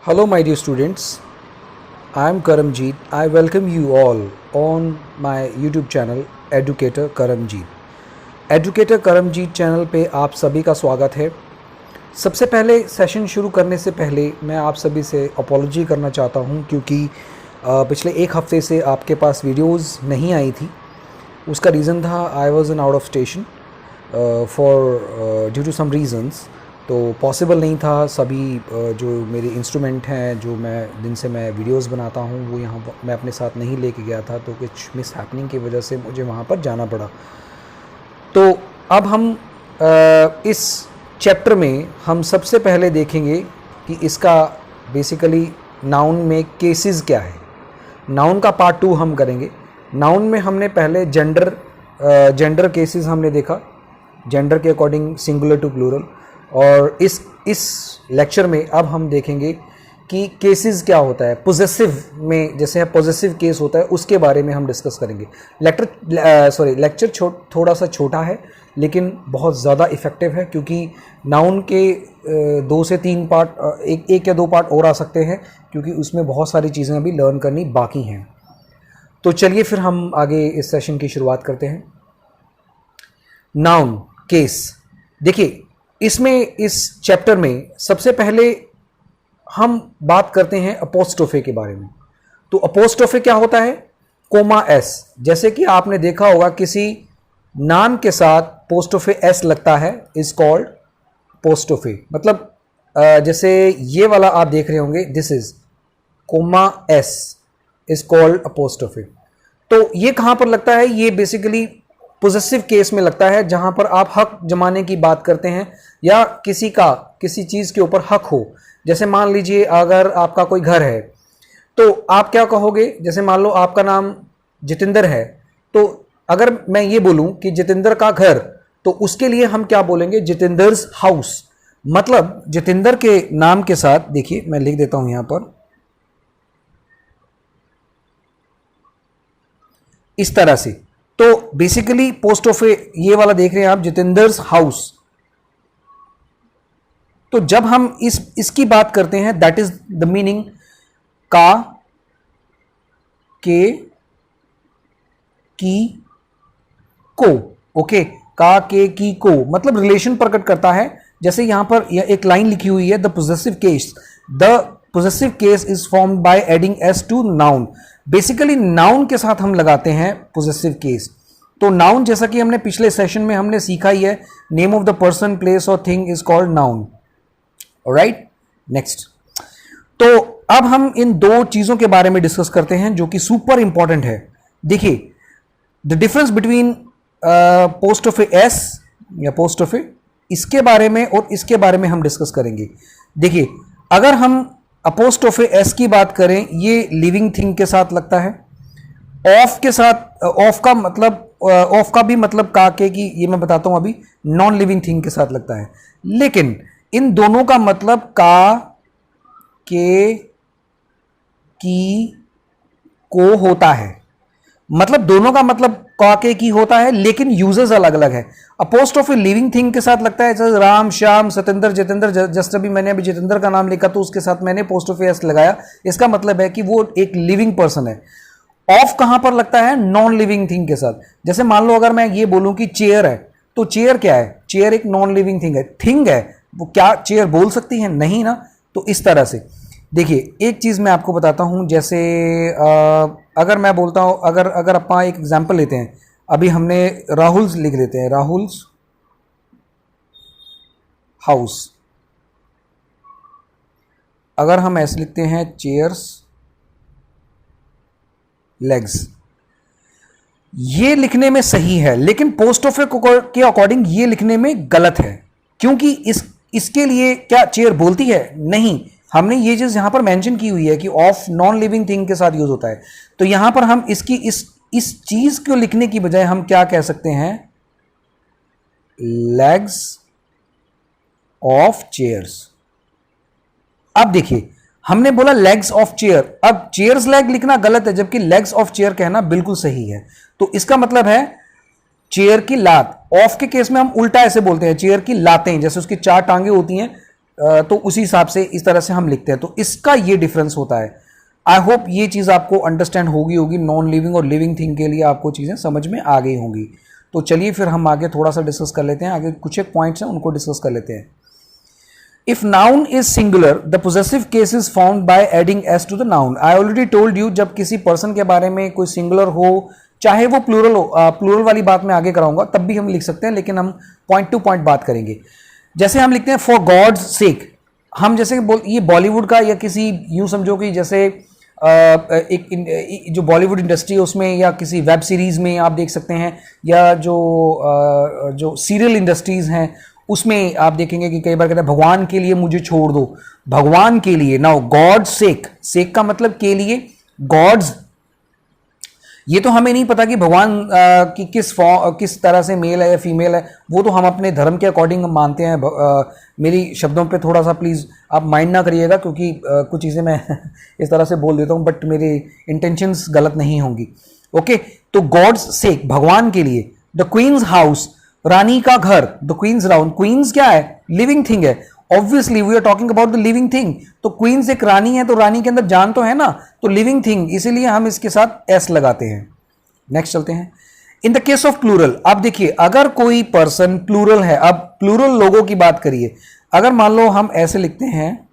Hello, my dear students. I am Karamjeet. I welcome you all on my YouTube channel Educator Karamjeet. Educator Karamjeet channel पे आप सभी का स्वागत है। सबसे पहले सेशन शुरू करने से पहले मैं आप सभी से अपॉलॉजी करना चाहता हूँ क्योंकि पिछले एक हफ्ते से आपके पास वीडियोस नहीं आई थी। उसका रीज़न था I was in out of station for due to some reasons. तो पॉसिबल नहीं था सभी जो मेरे इंस्ट्रूमेंट हैं जो जिनसे मैं वीडियोस बनाता हूँ वो यहाँ मैं अपने साथ नहीं लेके गया था, तो कुछ मिस हैपनिंग की वजह से मुझे वहाँ पर जाना पड़ा। तो अब हम इस चैप्टर में हम सबसे पहले देखेंगे कि इसका बेसिकली नाउन में केसेस क्या है। नाउन का पार्ट 2 हम करेंगे। नाउन में हमने पहले जेंडर केसेस हमने देखा, जेंडर के अकॉर्डिंग सिंगुलर टू प्लूरल, और इस लेक्चर में अब हम देखेंगे कि केसेस क्या होता है। पोजेसिव में जैसे पोजेसिव केस होता है उसके बारे में हम डिस्कस करेंगे। लेक्चर थोड़ा सा छोटा है लेकिन बहुत ज़्यादा इफ़ेक्टिव है क्योंकि नाउन के 2 से 3 पार्ट, एक या 2 पार्ट और आ सकते हैं क्योंकि उसमें बहुत सारी चीज़ें अभी लर्न करनी बाकी हैं। तो चलिए फिर हम आगे इस सेशन की शुरुआत करते हैं। नाउन केस देखिए, इसमें इस चैप्टर में सबसे पहले हम बात करते हैं अपोस्ट्रोफे के बारे में। तो अपोस्ट्रोफे क्या होता है? Comma s. जैसे कि आपने देखा होगा किसी नाम के साथ पोस्टोफे एस लगता है, इज कॉल्ड पोस्टोफे। मतलब जैसे ये वाला आप देख रहे होंगे, this is comma s is called apostrophe. तो ये कहां पर लगता है? ये बेसिकली पोजेसिव केस में लगता है जहां पर आप हक जमाने की बात करते हैं या किसी चीज़ के ऊपर हक हो। जैसे मान लीजिए अगर आपका कोई घर है तो आप क्या कहोगे? जैसे मान लो आपका नाम जितेंद्र है, तो अगर मैं ये बोलूं कि जितेंद्र का घर, तो उसके लिए हम क्या बोलेंगे? जितेंद्र's हाउस। मतलब जितेंद्र के नाम के साथ, देखिए मैं लिख देता हूं यहां पर इस तरह से। तो बेसिकली पोस्टोफे ये वाला देख रहे हैं आप, जितेंद्र's हाउस। तो जब हम इसकी बात करते हैं, दैट इज द मीनिंग का, के, की, को। ओके, का, के, की, को मतलब रिलेशन प्रकट करता है। जैसे यहां पर एक लाइन लिखी हुई है, the possessive case. The possessive case is formed by adding s to noun. Basically noun के साथ हम लगाते हैं पोजेसिव केस। तो नाउन, जैसा कि हमने पिछले सेशन में हमने सीखा ही है, name of the person, place और thing is called noun. Alright, next. तो अब हम इन 2 चीजों के बारे में डिस्कस करते हैं जो कि सुपर इंपॉर्टेंट है। देखिए, द डिफरेंस बिटवीन पोस्टोफे एस या पोस्टोफे, इसके बारे में और इसके बारे में हम डिस्कस करेंगे। देखिए, अगर हम अपोस्ट्रोफे एस की बात करें, ये लिविंग थिंग के साथ लगता है। ऑफ के साथ, ऑफ का भी मतलब का, के, की, ये मैं बताता हूं अभी, नॉन लिविंग थिंग के साथ लगता है। लेकिन इन दोनों का मतलब का, के, की, को होता है। मतलब दोनों का मतलब का, के, की होता है, लेकिन यूजेस अलग अलग है। अपोस्ट्रोफे लिविंग थिंग के साथ लगता है, जैसे राम, श्याम, सत्येंद्र, जितेंद्र। जस्ट अभी मैंने जितेंद्र का नाम लिखा तो उसके साथ मैंने पोस्टोफे एस लगाया। इसका मतलब है कि वो एक लिविंग पर्सन है। ऑफ कहां पर लगता है? नॉन लिविंग थिंग के साथ। जैसे मान लो अगर मैं ये बोलूं कि चेयर है, तो चेयर क्या है? चेयर एक नॉन लिविंग थिंग है। थिंग है वो, क्या चेयर बोल सकती है? नहीं ना। तो इस तरह से देखिए, एक चीज मैं आपको बताता हूं। जैसे अगर मैं बोलता हूं, अगर अपना एक एग्जांपल लेते हैं, अभी हमने राहुल लिख लेते हैं, राहुल्स हाउस। अगर हम ऐसे लिखते हैं, चेयर्स लेग्स, ये लिखने में सही है, लेकिन पोस्टोफे के अकॉर्डिंग ये लिखने में गलत है। क्योंकि इसके लिए क्या चेयर बोलती है? नहीं। हमने ये चीज यहां पर मेंशन की हुई है कि ऑफ नॉन लिविंग थिंग के साथ यूज होता है। तो यहां पर हम इसकी इस चीज को लिखने की बजाय हम क्या कह सकते हैं? Legs of chairs. अब देखिए, हमने बोला लेग्स ऑफ चेयर, अब चेयर्स लेग लिखना गलत है, जबकि लेग्स ऑफ चेयर कहना बिल्कुल सही है। तो इसका मतलब है चेयर की लात। ऑफ के केस में हम उल्टा ऐसे बोलते हैं, चेयर की लातें। जैसे उसकी 4 टांगे होती हैं, तो उसी हिसाब से इस तरह से हम लिखते हैं, तो इसका ये डिफरेंस होता है। आई होप ये चीज़ आपको अंडरस्टैंड होगी नॉन लिविंग और लिविंग थिंग के लिए आपको चीज़ें समझ में आ गई होंगी। तो चलिए फिर हम आगे थोड़ा सा डिस्कस कर लेते हैं, आगे कुछ एक पॉइंट्स हैं उनको डिस्कस कर लेते हैं। If noun is singular the possessive case is found by adding s to the noun. I already told you, जब किसी पर्सन के बारे में कोई सिंगुलर हो, चाहे वो प्लूरल हो, प्लूरल वाली बात मैं आगे कराऊंगा, तब भी हम लिख सकते हैं, लेकिन हम पॉइंट टू पॉइंट बात करेंगे। जैसे हम लिखते हैं फॉर गॉड्स सेक, हम जैसे ये बॉलीवुड का या किसी यूं समझो कि जैसे एक जो बॉलीवुड इंडस्ट्री है उसमें या किसी वेब सीरीज में आप देख सकते हैं, या जो सीरियल इंडस्ट्रीज हैं उसमें आप देखेंगे कि कई बार कहते हैं भगवान के लिए मुझे छोड़ दो, भगवान के लिए। नाउ गॉड सेक, सेक का मतलब के लिए, गॉड्स, ये तो हमें नहीं पता कि भगवान की किस तरह से मेल है या फीमेल है, वो तो हम अपने धर्म के अकॉर्डिंग मानते हैं। मेरी शब्दों पे थोड़ा सा प्लीज़ आप माइंड ना करिएगा, क्योंकि कुछ चीज़ें मैं इस तरह से बोल देता हूँ, बट मेरे इंटेंशंस गलत नहीं होंगी। ओके, तो गॉड्स सेक, भगवान के लिए। द क्वींस हाउस, रानी का घर, द क्वींस राउंड, क्वींस क्या है? लिविंग थिंग है। Obviously we are talking about the living thing, तो क्वींस एक रानी है, तो रानी के अंदर जान तो है ना, तो लिविंग थिंग, इसीलिए हम इसके साथ एस लगाते हैं। नेक्स्ट चलते हैं। In the case of plural, आप देखिए अगर कोई पर्सन प्लूरल है, अब प्लूरल लोगों की बात करिए, अगर मान लो हम ऐसे लिखते हैं,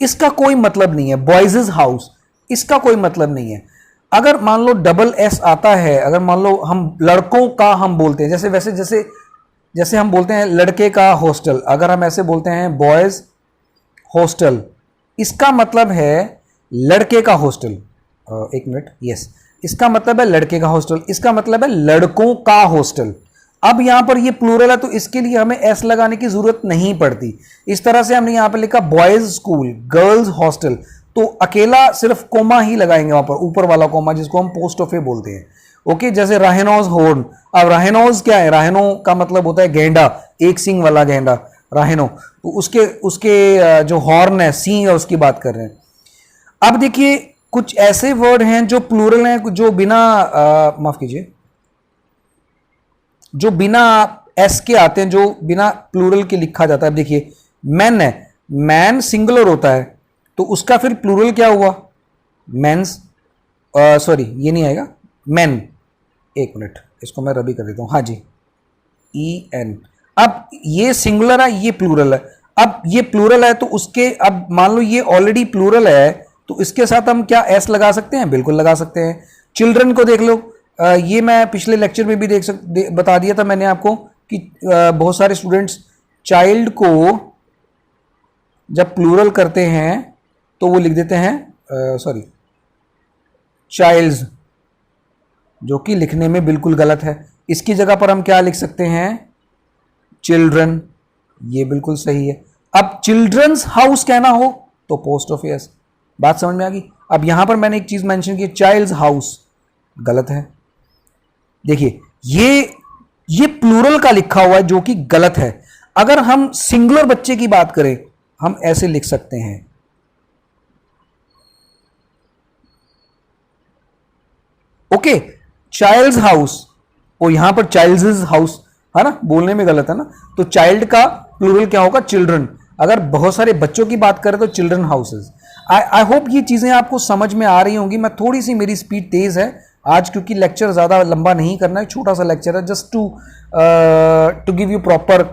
इसका कोई मतलब नहीं है, बॉयज हाउस, इसका कोई मतलब नहीं है। अगर मान लो डबल एस आता है, अगर मान लो हम लड़कों का हम बोलते हैं, जैसे हम बोलते हैं लड़के का हॉस्टल, अगर हम ऐसे बोलते हैं बॉयज हॉस्टल, इसका मतलब है लड़के का हॉस्टल। एक मिनट, यस, इसका मतलब है लड़के का हॉस्टल, इसका मतलब है लड़कों का हॉस्टल। अब यहां पर ये प्लूरल है, तो इसके लिए हमें एस लगाने की जरूरत नहीं पड़ती। इस तरह से हमने यहां पर लिखा बॉयज स्कूल, गर्ल्स हॉस्टल, तो अकेला सिर्फ कोमा ही लगाएंगे वहां पर, ऊपर वाला कोमा जिसको हम पोस्ट ऑफ ए बोलते हैं। ओके, जैसे राहेनोज हॉर्न, अब राहेनोज क्या है? राहेनो का मतलब होता है गेंडा, एक सींग वाला गेंडा, राहेनो, तो उसके जो हॉर्न है, सींग है, उसकी बात कर रहे हैं। अब देखिए कुछ ऐसे वर्ड हैं जो प्लूरल हैं, जो बिना माफ कीजिए, जो बिना एस के आते हैं, जो बिना प्लूरल के लिखा जाता है। देखिए मैन है, मैन सिंगुलर होता है, तो उसका फिर प्लूरल क्या हुआ? मेंस, सॉरी ये नहीं आएगा, मैन। एक मिनट, इसको मैं रबी कर देता हूं, हाँ जी, ई एन। अब ये सिंगुलर है, ये प्लूरल है। अब ये प्लूरल है तो उसके, अब मान लो ये ऑलरेडी प्लूरल है, तो इसके साथ हम क्या एस लगा सकते हैं? बिल्कुल लगा सकते हैं। चिल्ड्रन को देख लो, ये मैं पिछले लेक्चर में भी बता दिया था मैंने आपको कि बहुत सारे स्टूडेंट्स चाइल्ड को जब प्लूरल करते हैं तो वो लिख देते हैं सॉरी चाइल्ड्स, जो कि लिखने में बिल्कुल गलत है। इसकी जगह पर हम क्या लिख सकते हैं? चिल्ड्रन, ये बिल्कुल सही है। अब चिल्ड्रंस हाउस कहना हो तो पोस्ट ऑफ एस। बात समझ में आ गई? अब यहां पर मैंने एक चीज मेंशन की, चाइल्ड्स हाउस, गलत है। देखिए ये प्लूरल का लिखा हुआ है जो कि गलत है। अगर हम सिंगुलर बच्चे की बात करें, हम ऐसे लिख सकते हैं, ओके, चाइल्ड्स हाउस, और यहां पर चाइल्ड्स हाउस है ना, बोलने में गलत है ना, तो चाइल्ड का प्लूरल क्या होगा? चिल्ड्रन। अगर बहुत सारे बच्चों की बात करें तो चिल्ड्रन हाउसेस। आई होप ये चीजें आपको समझ में आ रही होंगी। मैं थोड़ी सी, मेरी स्पीड तेज है आज, क्योंकि लेक्चर ज्यादा लंबा नहीं करना है, छोटा सा लेक्चर है, just to give you proper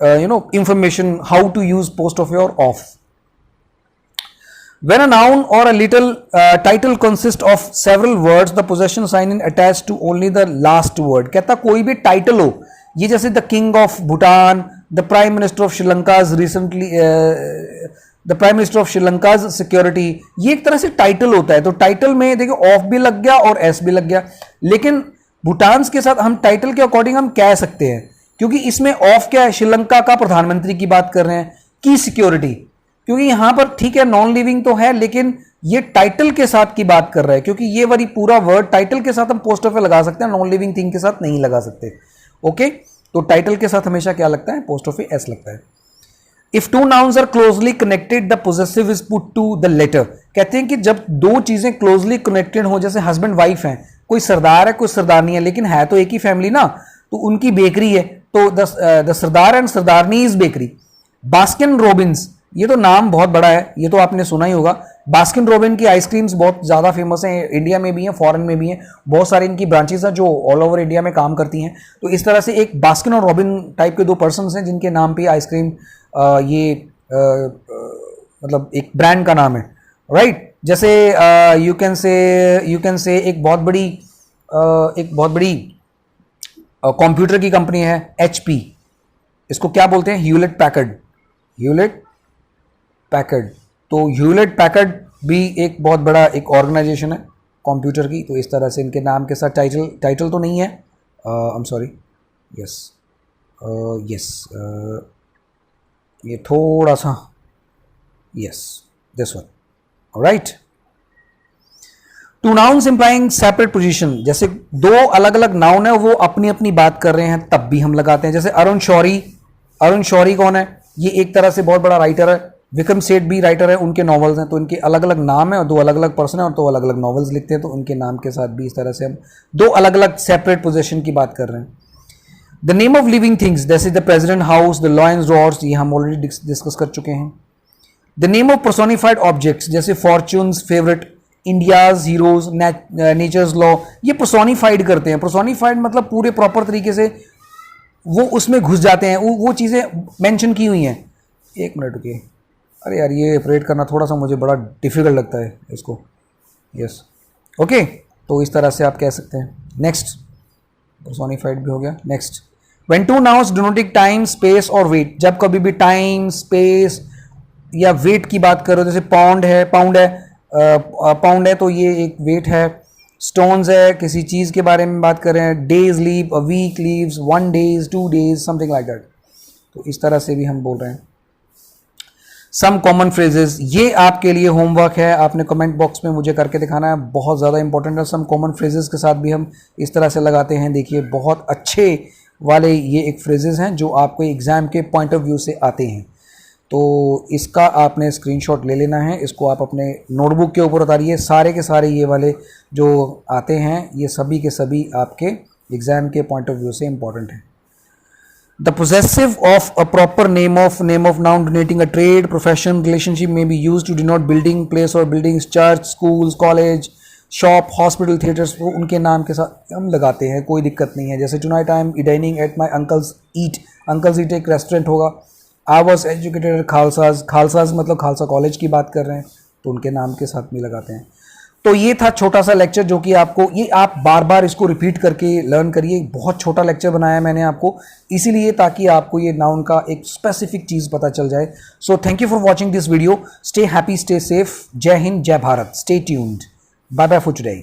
information how to use post of और of. When a noun or a little title consists of several words, the possession sign is attached to only the last word. कहता कोई भी title हो, ये जैसे the king of Bhutan, the prime minister of Sri Lanka's recently, the prime minister of Sri Lanka's security, ये एक तरह से टाइटल होता है। तो टाइटल में देखिए ऑफ भी लग गया और एस भी लग गया, लेकिन भूटान के साथ हम टाइटल के अकॉर्डिंग हम कह सकते हैं, क्योंकि इसमें ऑफ क्या है? श्रीलंका का प्रधानमंत्री की बात कर रहे हैं, की सिक्योरिटी, क्योंकि यहां पर ठीक है नॉन लिविंग तो है, लेकिन ये टाइटल के साथ की बात कर रहा है, क्योंकि ये वाली पूरा वर्ड टाइटल के साथ हम पोस्ट ऑफ लगा सकते हैं, नॉन लिविंग थिंग के साथ नहीं लगा सकते। ओके, तो टाइटल के साथ हमेशा क्या लगता है? पोस्ट ऑफ एस लगता है। If two nouns are closely connected the possessive is put to the latter. कहते हैं कि जब दो चीजें क्लोजली कनेक्टेड हो, जैसे हस्बैंड वाइफ हैं, कोई सरदार है कोई सरदारनी है, लेकिन है तो एक ही फैमिली ना, तो उनकी बेकरी है, तो the Sardar and Sardarni's bakery. Baskin Robbins, ये तो नाम बहुत बड़ा है, ये तो आपने सुना ही होगा। बास्किन रॉबिन की आइसक्रीम्स बहुत ज़्यादा फेमस हैं, इंडिया में भी हैं, फॉरेन में भी हैं, बहुत सारी इनकी ब्रांचेस हैं जो ऑल ओवर इंडिया में काम करती हैं। तो इस तरह से एक बास्किन और रॉबिन टाइप के दो पर्सन्स हैं जिनके नाम पे आइसक्रीम मतलब एक ब्रांड का नाम है, राइट। जैसे यू कैन से एक बहुत बड़ी कंप्यूटर की कंपनी है HP, इसको क्या बोलते हैं, ह्यूलेट पैकर्ड। तो ह्यूलेट पैकर्ड भी एक बहुत बड़ा एक ऑर्गेनाइजेशन है कंप्यूटर की। तो इस तरह से इनके नाम के साथ टाइटल तो नहीं है, आई एम सॉरी, यस, ये थोड़ा सा, yes, this one, right. Two nouns implying separate position, जैसे दो अलग अलग नाउन है, वो अपनी अपनी बात कर रहे हैं तब भी हम लगाते हैं। जैसे अरुण शौरी कौन है, ये एक तरह से बहुत बड़ा राइटर है। विक्रम सेठ भी राइटर है, उनके नॉवेल्स हैं, तो इनके अलग अलग नाम है और दो अलग अलग पर्सन है और दो अलग अलग नॉवेल्स लिखते हैं, तो उनके नाम के साथ भी इस तरह से हम दो अलग अलग सेपरेट पोजीशन की बात कर रहे हैं। The name of living things, जैसे the president house, the lions roads, ये हम ऑलरेडी डिस्कस कर चुके हैं। The name of personified objects, जैसे fortune's, favourite, India's heroes, nature's law, ये पर्सोनिफाइड करते हैं। पर्सोनिफाइड मतलब पूरे प्रॉपर तरीके से वो उसमें घुस जाते हैं, वो चीज़ें मेंशन की हुई हैं। एक मिनट रुकिए, अरे यार ये ऑपरेट करना थोड़ा सा मुझे बड़ा डिफिकल्ट लगता है इसको, यस, ओके। तो इस तरह से आप कह सकते हैं। नेक्स्ट, पर्सोनिफाइड भी हो गया। Next, when two nouns denoting time, space और वेट, जब कभी भी टाइम, स्पेस या वेट की बात करो, जैसे पाउंड है तो ये एक वेट है। स्टोन्स है, किसी चीज़ के बारे में बात कर रहे हैं। Days leave, a week leaves, 1 days, 2 days, something like that. तो इस तरह से भी हम बोल रहे हैं। सम कॉमन फ्रेजेस, ये आपके लिए होमवर्क है, आपने कमेंट बॉक्स में मुझे करके दिखाना है, बहुत ज़्यादा इंपॉर्टेंट है। सम कॉमन फ्रेजेस के साथ भी हम इस तरह से लगाते हैं। देखिए बहुत अच्छे वाले ये एक फ्रेजेस हैं जो आपको एग्ज़ाम के पॉइंट ऑफ व्यू से आते हैं। तो इसका आपने स्क्रीनशॉट ले लेना है, इसको आप अपने नोटबुक के ऊपर उतारिए। सारे के सारे ये वाले जो आते हैं ये सभी के सभी आपके एग्ज़ाम के पॉइंट ऑफ व्यू से इंपॉर्टेंट हैं। The possessive of a proper name of noun denoting a trade, profession, relationship may be used to denote building, place or buildings, church, schools, college, shop, hospital, theaters, वो उनके नाम के साथ हम लगाते हैं, कोई दिक्कत नहीं है। जैसे tonight I am dining at my uncle's eat एक रेस्टोरेंट होगा। I was educated at खालसाज मतलब खालसा कॉलेज की बात कर रहे हैं, तो उनके नाम के साथ में लगाते हैं। तो ये था छोटा सा लेक्चर जो कि आपको, ये आप बार बार इसको रिपीट करके लर्न करिए। बहुत छोटा लेक्चर बनाया मैंने आपको इसीलिए, ताकि आपको ये नाउन का एक स्पेसिफिक चीज़ पता चल जाए। So thank you for watching this video. Stay happy, stay safe. जय हिंद, जय Bharat. Stay tuned. Bye bye for today.